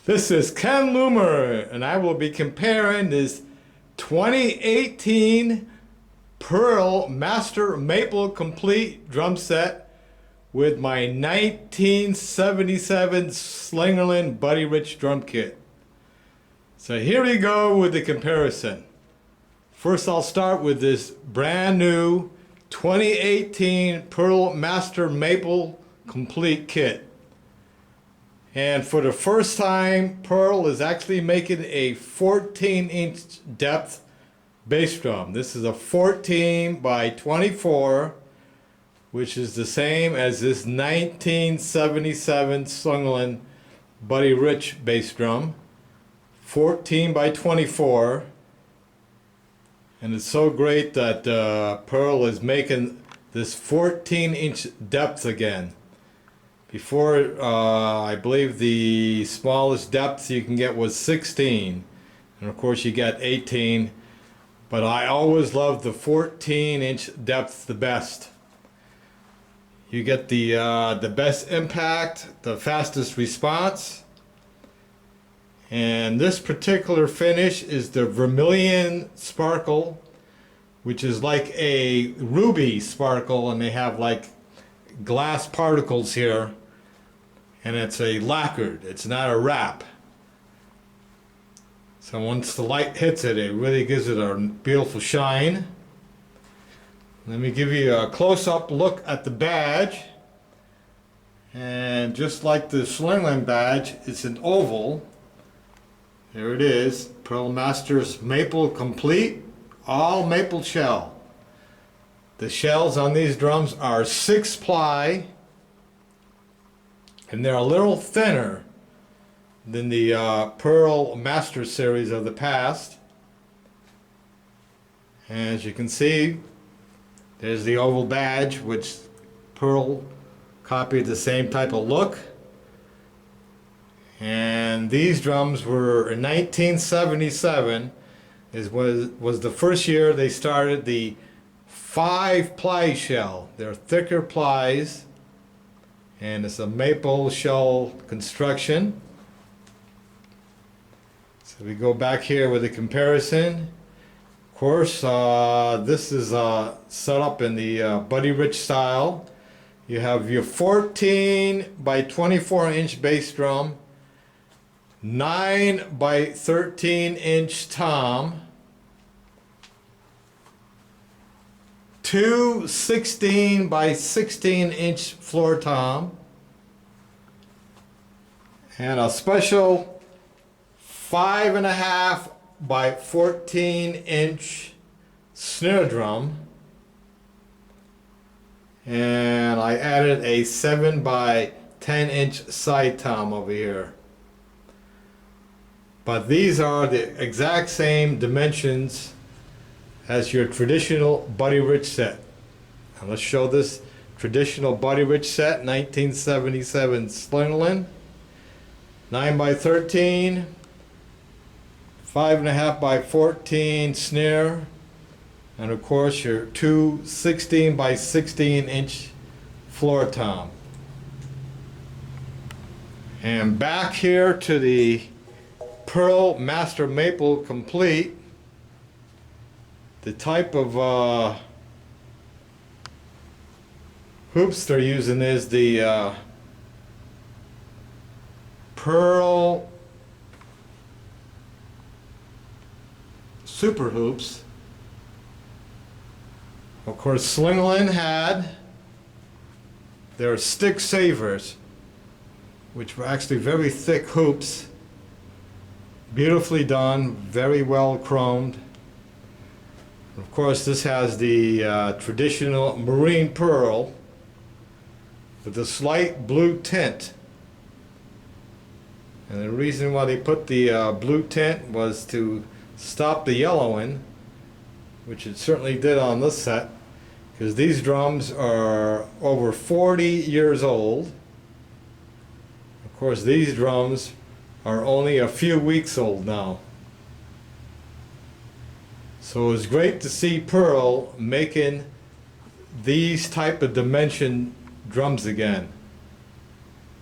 This is Ken Loomer, and I will be comparing this 2018 Pearl Master Maple Complete drum set with my 1977 Slingerland Buddy Rich drum kit. So here we go with the comparison. First I'll start with this brand new 2018 Pearl Master Maple Complete kit. And for the first time, Pearl is actually making a 14-inch depth bass drum. This is a 14 by 24, which is the same as this 1977 Slingerland Buddy Rich bass drum. 14 by 24. And it's so great that Pearl is making this 14-inch depth again. Before, I believe the smallest depth you can get was 16, and of course you get 18, but I always loved the 14-inch depth the best. You get the best impact, the fastest response, and this particular finish is the Vermillion Sparkle, which is like a ruby sparkle, and they have like glass particles here. And it's a lacquered, it's not a wrap. So once the light hits it, it really gives it a beautiful shine. Let me give you a close-up look at the badge. And just like the Slingerland badge, it's an oval. There it is, Pearl Master's Maple Complete, all maple shell. The shells on these drums are 6-ply. And they're a little thinner than the Pearl Master series of the past. And as you can see, there's the oval badge, which Pearl copied the same type of look. And these drums were in 1977 was the first year they started the 5-ply shell. They're thicker plies. And it's a maple shell construction. So we go back here with a comparison. Of course, this is set up in the Buddy Rich style. You have your 14 by 24 inch bass drum, 9 by 13 inch tom, 2 16 by 16 inch floor tom, and a special 5.5 by 14 inch snare drum, and I added a 7 by 10 inch side tom over here. But these are the exact same dimensions as your traditional Buddy Rich set. Now let's show this traditional Buddy Rich set, 1977 Slingerland. 9 by 13, 5.5 by 14 snare, and of course your 2 16 by 16 inch floor tom. And back here to the Pearl Master Maple Complete. The type of hoops they're using is the Pearl Super Hoops. Of course, Slingerland had their stick savers, which were actually very thick hoops, beautifully done, very well chromed. Of course, this has the traditional marine pearl with a slight blue tint. And the reason why they put the blue tint was to stop the yellowing, which it certainly did on this set, because these drums are over 40 years old. Of course, these drums are only a few weeks old now. So it's great to see Pearl making these type of dimension drums again.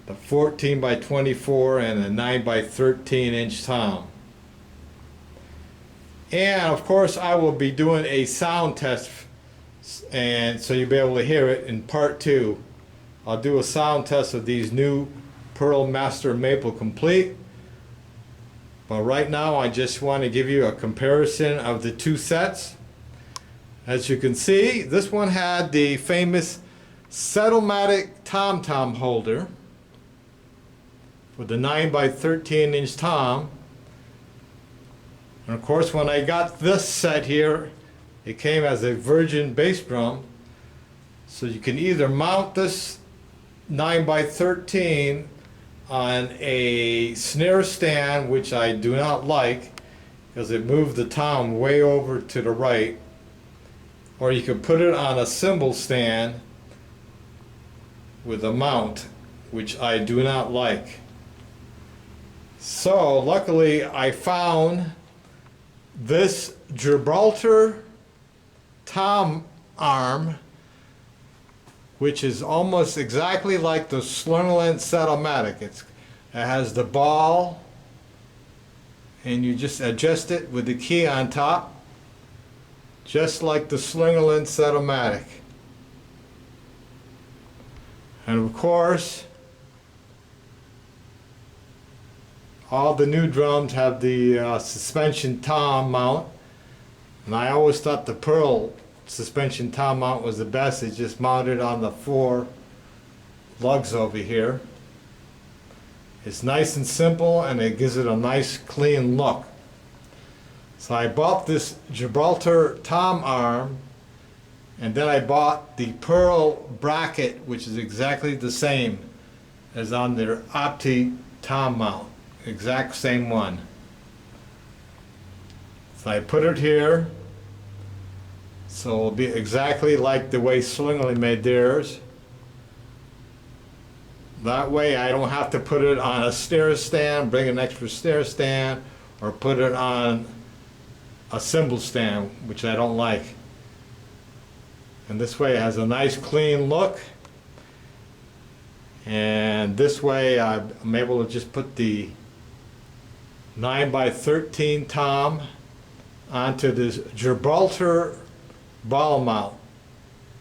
the 14 by 24 and the 9 by 13 inch tom. And of course I will be doing a sound test, and so you'll be able to hear it in part 2. I'll do a sound test of these new Pearl Master Maple Complete. But right now I just want to give you a comparison of the two sets. As you can see, this one had the famous Set-O-Matic tom holder with the 9 by 13 inch tom. And of course when I got this set here, it came as a virgin bass drum. So you can either mount this 9 by 13 on a snare stand, which I do not like because it moved the tom way over to the right, or you can put it on a cymbal stand with a mount, which I do not like. So luckily I found this Gibraltar tom arm, which is almost exactly like the Slingerland Set-O-Matic. It has the ball, and you just adjust it with the key on top, just like the Slingerland Set-O-Matic. And of course, all the new drums have the suspension tom mount, and I always thought the Pearl suspension tom mount was the best. It's just mounted on the 4 lugs over here. It's nice and simple, and it gives it a nice clean look. So I bought this Gibraltar tom arm, and then I bought the Pearl bracket, which is exactly the same as on their Opti tom mount. Exact same one. So I put it here, so it'll be exactly like the way Slingerland made theirs. That way I don't have to put it on a snare stand, bring an extra snare stand, or put it on a cymbal stand, which I don't like. And this way it has a nice clean look. And this way I'm able to just put the 9 by 13 tom onto this Gibraltar ball mount.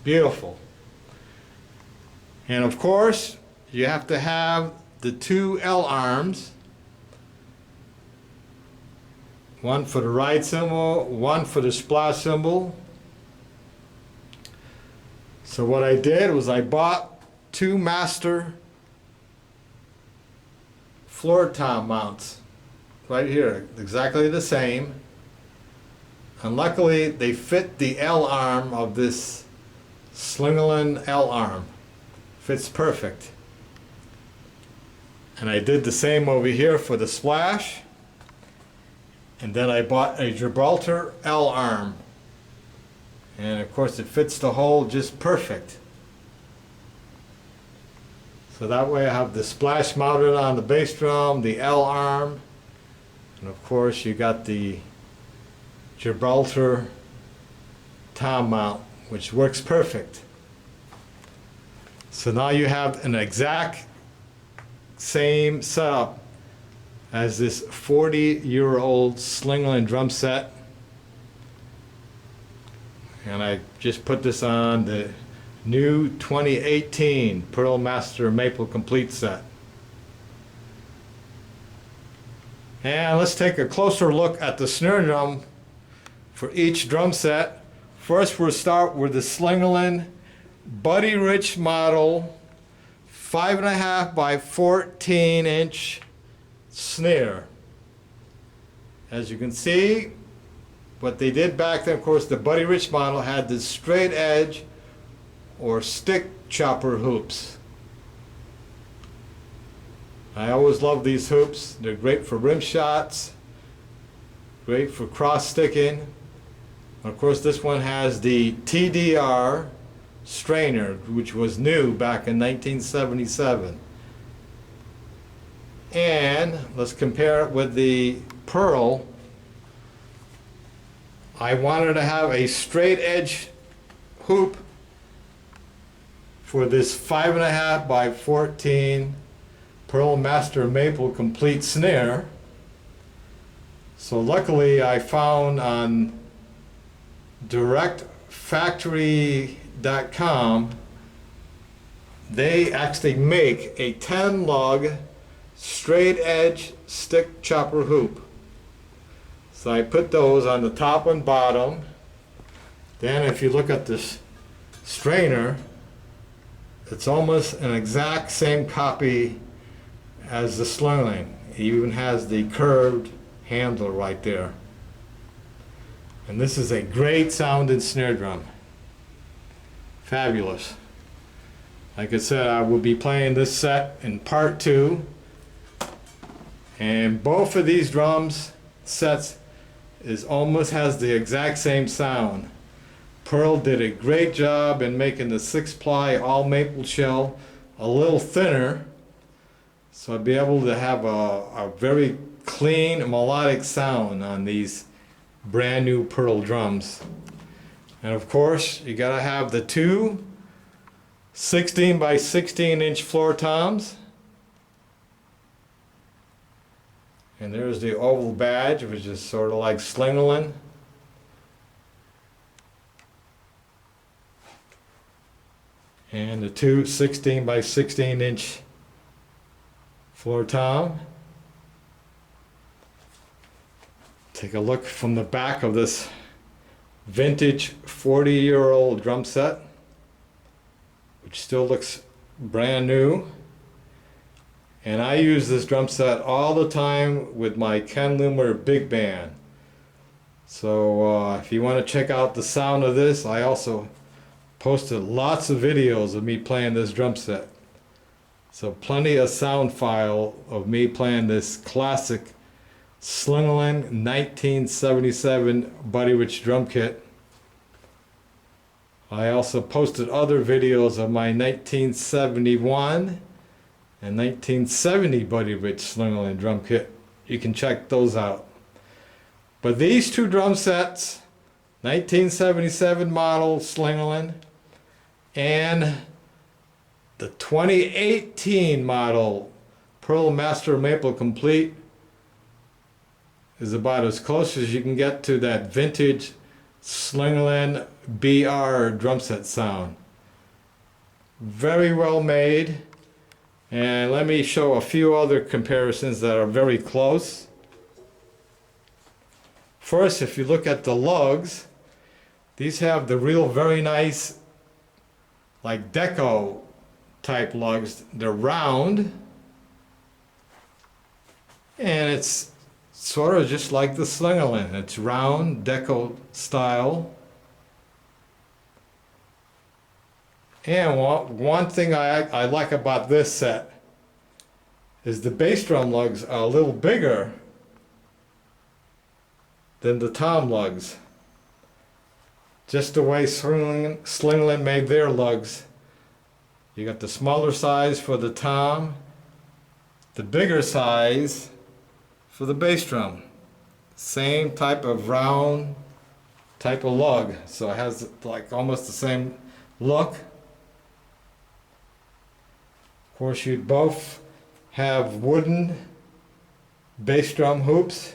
Beautiful. And of course you have to have the 2 L arms, one for the ride cymbal, one for the splash cymbal. So what I did was I bought 2 Master floor tom mounts right here, exactly the same. And luckily they fit the L arm of this Slingerland L arm. Fits perfect. And I did the same over here for the splash. And then I bought a Gibraltar L arm. And of course it fits the hole just perfect. So that way I have the splash mounted on the bass drum, the L arm, and of course you got the Gibraltar tom mount, which works perfect. So now you have an exact same setup as this 40-year-old Slingerland drum set. And I just put this on the new 2018 Pearl Master Maple Complete set. And let's take a closer look at the snare drum for each drum set. First we'll start with the Slingerland Buddy Rich model 5.5 by 14 inch snare. As you can see, what they did back then, of course, the Buddy Rich model had this straight edge or stick chopper hoops. I always love these hoops. They're great for rim shots, great for cross sticking. Of course, this one has the TDR strainer, which was new back in 1977. And let's compare it with the Pearl. I wanted to have a straight edge hoop for this 5.5 by 14 Pearl Master Maple Complete Snare. So luckily I found on directfactory.com they actually make a 10 lug straight edge stick chopper hoop. So I put those on the top and bottom. Then if you look at this strainer, it's almost an exact same copy as the Slingerland. It even has the curved handle right there. And this is a great sounding snare drum. Fabulous. Like I said, I will be playing this set in part 2. And both of these drums sets almost has the exact same sound. Pearl did a great job in making the 6-ply all maple shell a little thinner, so I'd be able to have a very clean melodic sound on these brand new Pearl drums. And of course you gotta have the two 16 by 16 inch floor toms. And there's the oval badge, which is sort of like Slingerland. And the two 16 by 16 inch floor tom. Take a look from the back of this vintage 40-year-old drum set, which still looks brand new. And I use this drum set all the time with my Ken Loomer Big Band. So if you want to check out the sound of this, I also posted lots of videos of me playing this drum set. So plenty of sound file of me playing this classic Slingerland 1977 Buddy Rich drum kit. I also posted other videos of my 1971 and 1970 Buddy Rich Slingerland drum kit. You can check those out. But these two drum sets, 1977 model Slingerland and the 2018 model Pearl Master Maple Complete, is about as close as you can get to that vintage Slingerland BR drum set sound. Very well made. And let me show a few other comparisons that are very close. First, if you look at the lugs, these have the real very nice like deco type lugs. They're round and it's sort of just like the Slingerland. It's round deco style. And one thing I like about this set is the bass drum lugs are a little bigger than the tom lugs. Just the way Slingerland made their lugs. You got the smaller size for the tom, the bigger size for the bass drum. Same type of round type of lug, so it has like almost the same look. Of course, you'd both have wooden bass drum hoops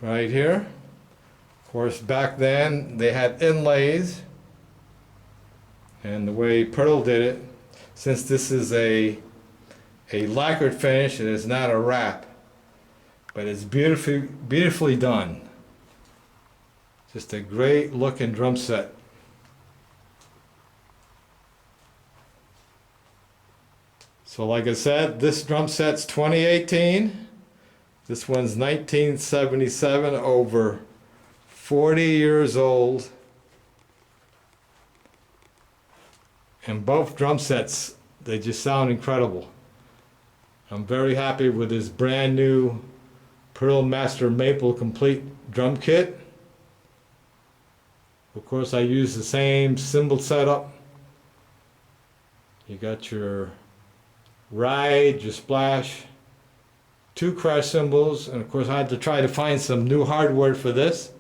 right here. Of course, back then they had inlays, and the way Pearl did it, since this is a lacquered finish, it is not a wrap, but it's beautifully done. Just a great looking drum set. So like I said, this drum set's 2018. This one's 1977, over 40 years old. And both drum sets, they just sound incredible. I'm very happy with this brand new Pearl Master Maple Complete drum kit. Of course, I use the same cymbal setup. You got your ride, your splash, two crash cymbals, and of course I had to try to find some new hardware for this.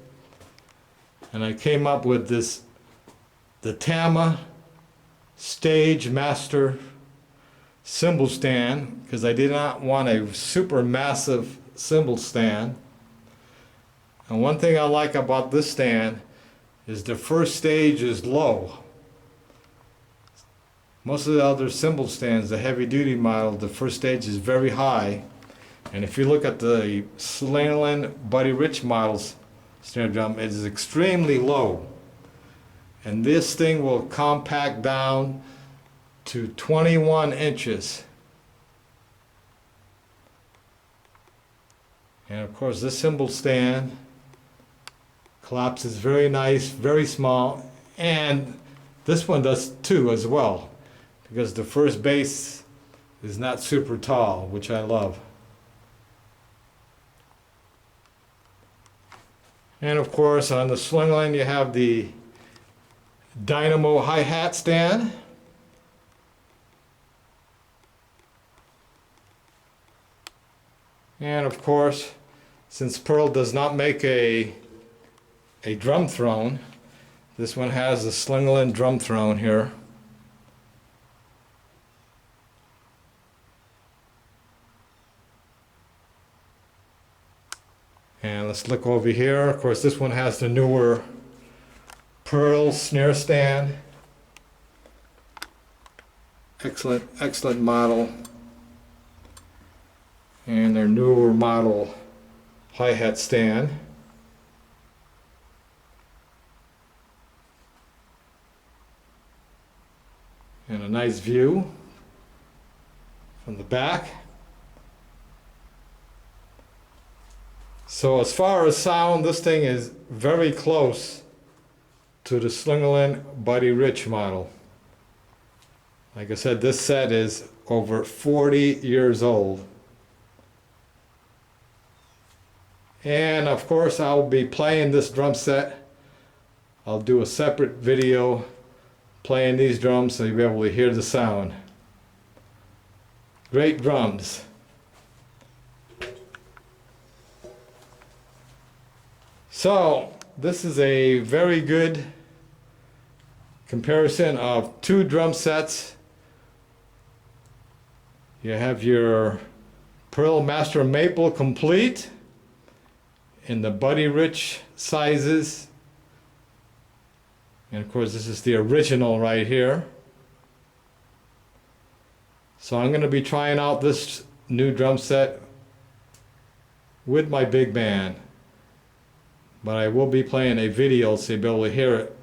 And I came up with this, the Tama stage master cymbal stand because I did not want a super massive cymbal stand. And one thing I like about this stand is the first stage is low. Most of the other cymbal stands, the heavy duty model, the first stage is very high. And if you look at the Slingerland Buddy Rich models snare drum, it is extremely low. And this thing will compact down to 21 inches. And of course this cymbal stand collapses very nice, very small, and this one does too as well, because the first bass is not super tall, which I love. And of course on the Slingerland you have the dynamo hi-hat stand. And of course, since Pearl does not make a drum throne, this one has the Slingerland drum throne here. And let's look over here. Of course, this one has the newer Pearl snare stand. Excellent, excellent model. And their newer model hi-hat stand. And a nice view from the back. So as far as sound, this thing is very close to the Slingerland Buddy Rich model. Like I said, this set is over 40 years old. And of course I'll be playing this drum set. I'll do a separate video playing these drums so you'll be able to hear the sound. Great drums. So this is a very good comparison of two drum sets. You have your Pearl Master Maple Complete in the Buddy Rich sizes. And of course this is the original right here. So I'm going to be trying out this new drum set with my big band. But I will be playing a video so you'll be able to hear it.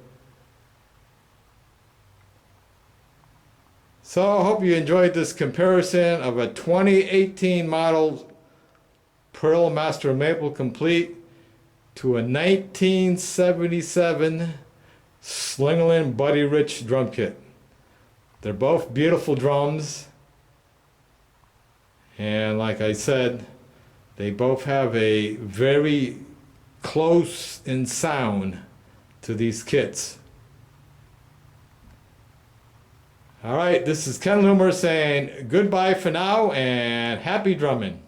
So I hope you enjoyed this comparison of a 2018 model Pearl Master Maple Complete to a 1977 Slingerland Buddy Rich drum kit. They're both beautiful drums, and like I said, they both have a very close in sound to these kits. Alright, this is Ken Loomer saying goodbye for now and happy drumming.